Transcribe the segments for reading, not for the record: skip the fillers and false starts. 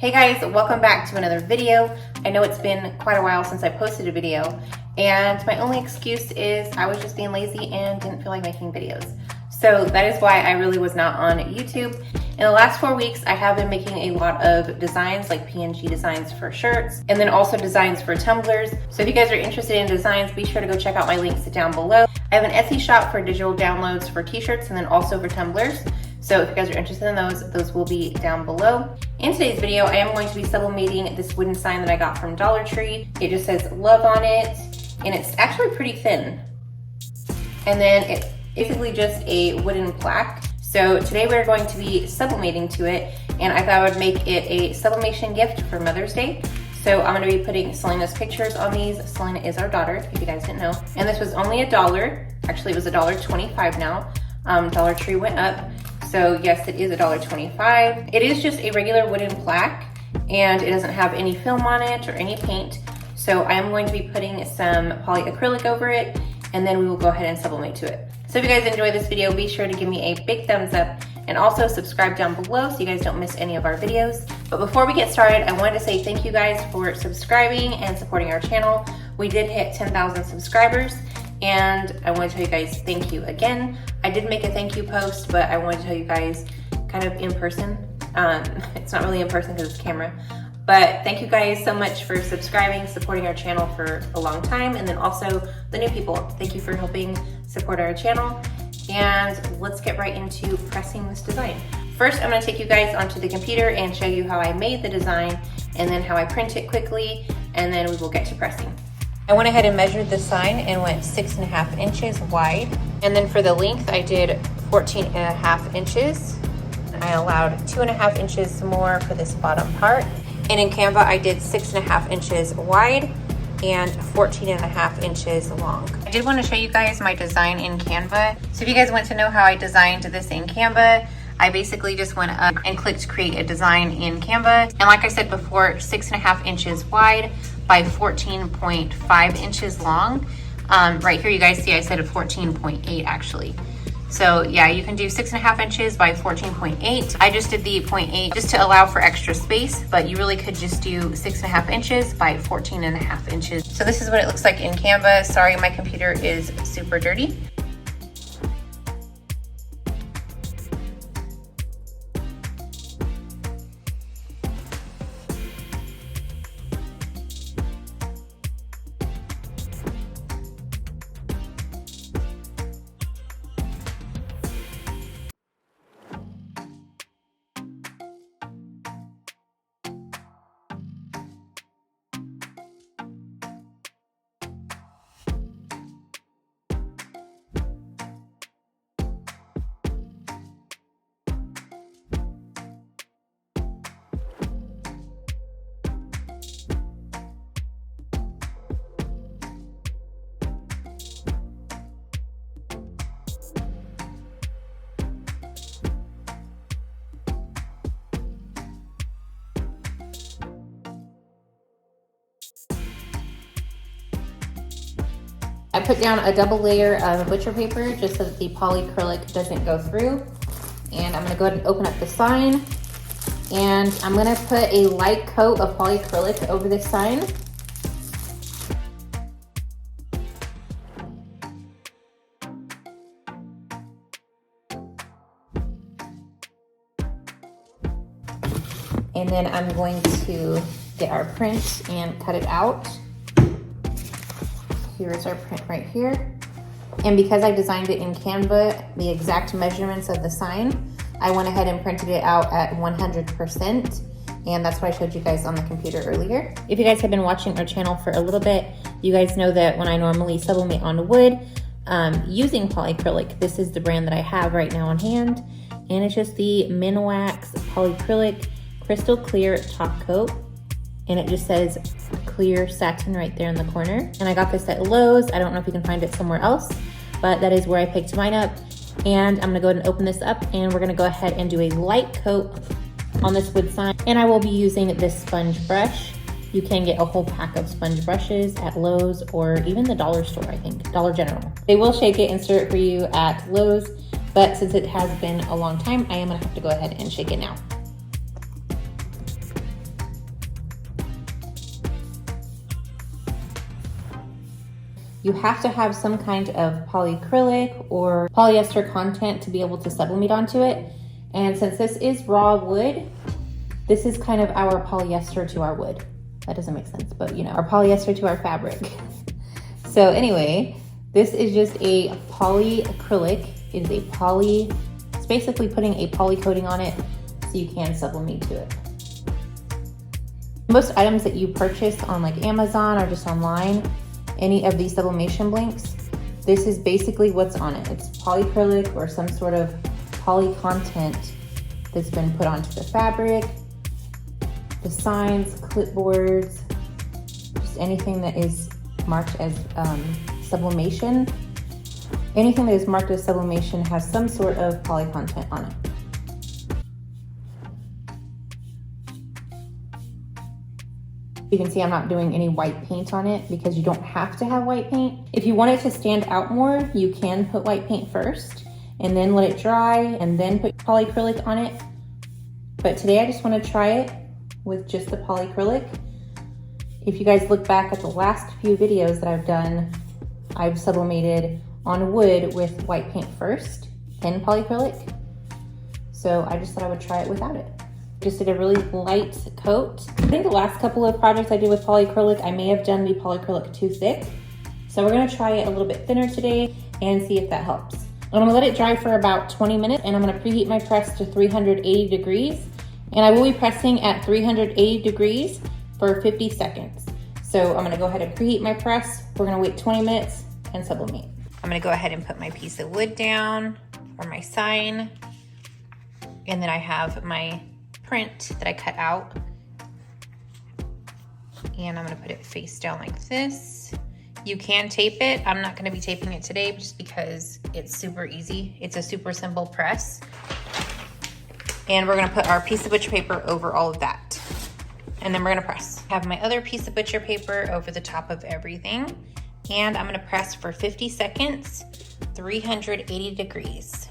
Hey guys, welcome back to another video. I know it's been quite a while since I posted a video, and my only excuse is I was just being lazy and didn't feel like making videos. So that is why I really was not on YouTube. In the last 4 weeks, I have been making a lot of designs, like PNG designs for shirts, and then also designs for tumblers. So if you guys are interested in designs, be sure to go check out my links down below. I have an Etsy shop for digital downloads for t-shirts and then also for tumblers. So if you guys are interested in those will be down below. In today's video, I am going to be sublimating this wooden sign that I got from Dollar Tree. It just says love on it, and it's actually pretty thin. And then it's basically just a wooden plaque. So today we're going to be sublimating to it, and I thought I would make it a sublimation gift for Mother's Day. So I'm gonna be putting Selina's pictures on these. Selina is our daughter, if you guys didn't know. And this was only $1. Actually, it was $1.25 now. Dollar Tree went up. So yes, it is $1.25. It is just a regular wooden plaque, and it doesn't have any film on it or any paint. So I am going to be putting some polyacrylic over it, and then we will go ahead and sublimate to it. So if you guys enjoy this video, be sure to give me a big thumbs up and also subscribe down below so you guys don't miss any of our videos. But before we get started, I wanted to say thank you guys for subscribing and supporting our channel. We did hit 10,000 subscribers, and I want to tell you guys thank you again. I did make a thank you post, but I want to tell you guys kind of in person. It's not really in person because it's camera. But thank you guys so much for subscribing, supporting our channel for a long time, and then also the new people. Thank you for helping support our channel. And let's get right into pressing this design. First, I'm gonna take you guys onto the computer and show you how I made the design, and then how I print it quickly, and then we will get to pressing. I went ahead and measured the sign and went 6.5 inches wide. And then for the length, I did 14.5 inches. I allowed 2.5 inches more for this bottom part. And in Canva, I did 6.5 inches wide and 14.5 inches long. I did want to show you guys my design in Canva. So if you guys want to know how I designed this in Canva, I basically just went up and clicked create a design in Canva. And like I said before, 6.5 inches wide by 14.5 inches long. Right here, you guys see I said a 14.8 actually. So yeah, you can do 6.5 inches by 14.8. I just did the 0.8 just to allow for extra space, but you really could just do 6.5 inches by 14.5 inches. So this is what it looks like in Canva. Sorry, my computer is super dirty. I put down a double layer of butcher paper just so that the polyacrylic doesn't go through. And I'm gonna go ahead and open up the sign. And I'm gonna put a light coat of polyacrylic over this sign. And then I'm going to get our print and cut it out. Here's our print right here. And because I designed it in Canva, the exact measurements of the sign, I went ahead and printed it out at 100%. And that's what I showed you guys on the computer earlier. If you guys have been watching our channel for a little bit, you guys know that when I normally sublimate on wood using polyacrylic, this is the brand that I have right now on hand. And it's just the Minwax Polyacrylic Crystal Clear Top Coat. And it just says clear satin right there in the corner. And I got this at Lowe's. I don't know if you can find it somewhere else, but that is where I picked mine up. And I'm gonna go ahead and open this up, and we're gonna go ahead and do a light coat on this wood sign. And I will be using this sponge brush. You can get a whole pack of sponge brushes at Lowe's or even the dollar store, I think, Dollar General. They will shake it and stir it for you at Lowe's, but since it has been a long time, I am gonna have to go ahead and shake it now. you have to have some kind of polyacrylic or polyester content to be able to sublimate onto it. And since this is raw wood, this is kind of our polyester to our wood. That doesn't make sense, but you know, our polyester to our fabric. So anyway, this is just a polyacrylic. It is a poly, it's basically putting a poly coating on it so you can sublimate to it. Most items that you purchase on like Amazon or just online, any of these sublimation blanks, this is basically what's on it. It's polyacrylic or some sort of poly content that's been put onto the fabric, the signs, clipboards, just anything that is marked as sublimation. Anything that is marked as sublimation has some sort of poly content on it. You can see I'm not doing any white paint on it because you don't have to have white paint. If you want it to stand out more, you can put white paint first and then let it dry and then put polyacrylic on it. But today I just want to try it with just the polyacrylic. If you guys look back at the last few videos that I've done, I've sublimated on wood with white paint first, then polyacrylic. So I just thought I would try it without it. Just did a really light coat. I think the last couple of projects I did with polyacrylic, I may have done the polyacrylic too thick. So we're gonna try it a little bit thinner today and see if that helps. I'm gonna let it dry for about 20 minutes and I'm gonna preheat my press to 380 degrees. And I will be pressing at 380 degrees for 50 seconds. So I'm gonna go ahead and preheat my press. We're gonna wait 20 minutes and sublimate. I'm gonna go ahead and put my piece of wood down for my sign. And then I have my print that I cut out. And I'm gonna put it face down like this. You can tape it. I'm not gonna be taping it today just because it's super easy. It's a super simple press. And we're gonna put our piece of butcher paper over all of that. And then we're gonna press. I have my other piece of butcher paper over the top of everything. And I'm gonna press for 50 seconds, 380 degrees.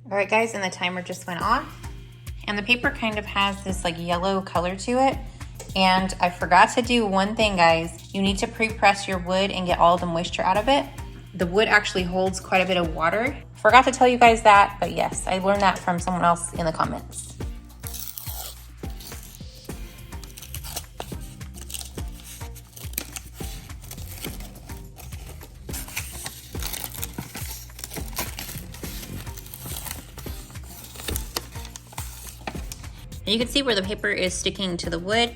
All right guys, and the timer just went off. And the paper kind of has this like yellow color to it. And I forgot to do one thing, guys. You need to pre-press your wood and get all the moisture out of it. The wood actually holds quite a bit of water. Forgot to tell you guys that, but yes, I learned that from someone else in the comments. And you can see where the paper is sticking to the wood,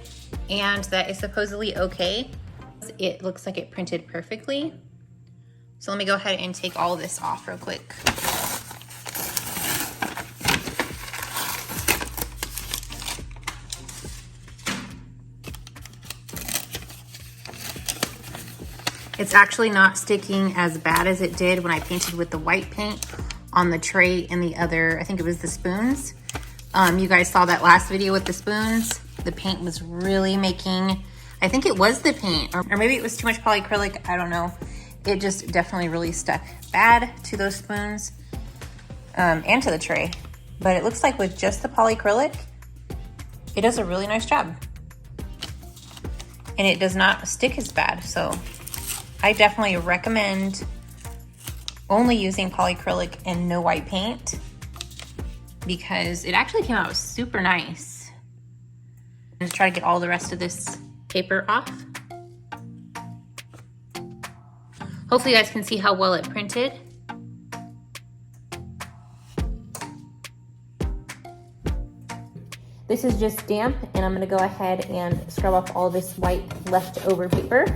and that is supposedly okay. It looks like it printed perfectly. So let me go ahead and take all of this off real quick. It's actually not sticking as bad as it did when I painted with the white paint on the tray and the other, I think it was the spoons. You guys saw that last video with the spoons. The paint was really making, I think it was the paint, or maybe it was too much polyacrylic, I don't know. It just definitely really stuck bad to those spoons and to the tray. But it looks like with just the polyacrylic, it does a really nice job. And it does not stick as bad. So I definitely recommend only using polyacrylic and no white paint, because it actually came out super nice. Just try to get all the rest of this paper off. Hopefully you guys can see how well it printed. This is just damp, and I'm gonna go ahead and scrub off all this white leftover paper.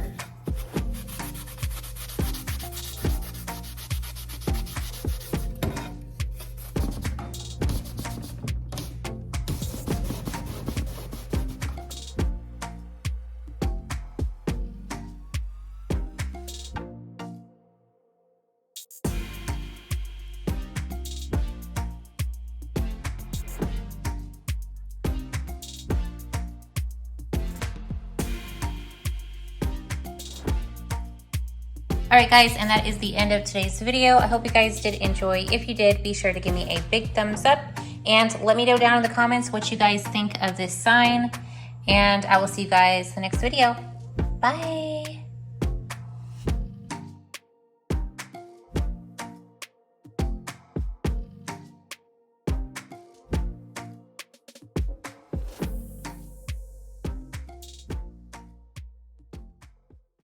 All right guys, and that is the end of today's video. I hope you guys did enjoy. If you did, be sure to give me a big thumbs up and let me know down in the comments what you guys think of this sign. And I will see you guys in the next video. Bye.